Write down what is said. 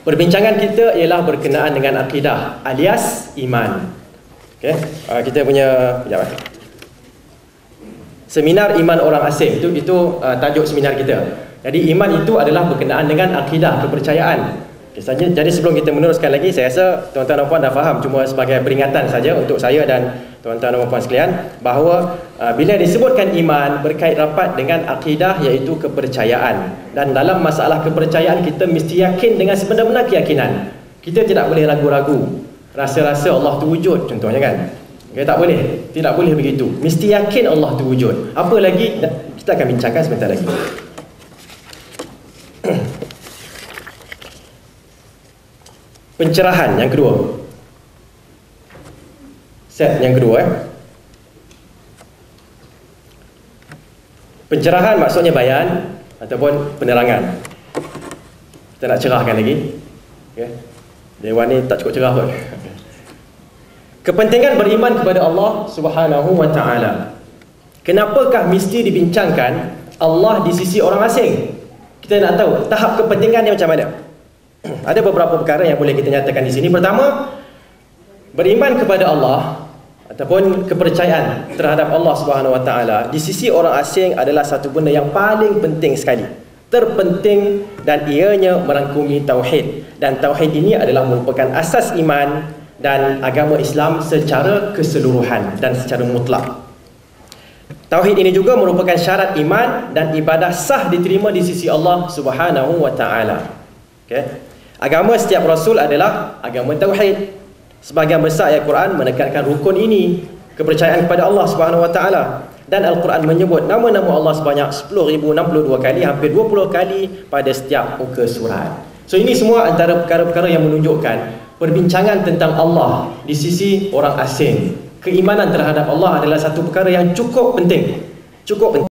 Perbincangan kita ialah berkenaan dengan akidah alias iman. Okey, kita punya seminar iman orang asing itu tajuk seminar kita. Jadi iman itu adalah berkenaan dengan akidah, kepercayaan. Okay, jadi sebelum kita meneruskan lagi, saya rasa tuan-tuan dan puan dah faham, cuma sebagai peringatan saja untuk saya dan tuan-tuan dan puan sekalian, bahawa bila disebutkan iman berkait rapat dengan akidah, iaitu kepercayaan. Dan dalam masalah kepercayaan, kita mesti yakin dengan sebenar-benar keyakinan. Kita tidak boleh ragu-ragu, rasa-rasa Allah tu wujud contohnya kan. Okay, tak boleh, tidak boleh begitu. Mesti yakin Allah tu wujud. Apa lagi, kita akan bincangkan sebentar lagi. Pencerahan yang kedua, set yang kedua. Pencerahan maksudnya bayan ataupun penerangan. Kita nak cerahkan lagi. Okay. Dewan ni tak cukup cerah pun. Kepentingan beriman kepada Allah Subhanahu wa ta'ala. Kenapakah mesti dibincangkan Allah di sisi orang asing? Kita nak tahu tahap kepentingannya macam mana. Ada beberapa perkara yang boleh kita nyatakan di sini. Pertama, beriman kepada Allah ataupun kepercayaan terhadap Allah Subhanahu wa ta'ala di sisi orang asing adalah satu benda yang paling penting sekali, terpenting, dan ianya merangkumi tauhid. Dan tauhid ini adalah merupakan asas iman dan agama Islam secara keseluruhan dan secara mutlak. Tauhid ini juga merupakan syarat iman dan ibadah sah diterima di sisi Allah Subhanahu wa ta'ala. Okay. Agama setiap Rasul adalah agama tauhid. Sebahagian besar ayat Quran menekankan rukun ini, kepercayaan kepada Allah Subhanahu wa ta'ala. Dan Al-Quran menyebut nama-nama Allah sebanyak 10,062 kali, hampir 20 kali pada setiap muka surat. So ini semua antara perkara-perkara yang menunjukkan perbincangan tentang Allah di sisi orang asing. Keimanan terhadap Allah adalah satu perkara yang cukup penting. Cukup penting.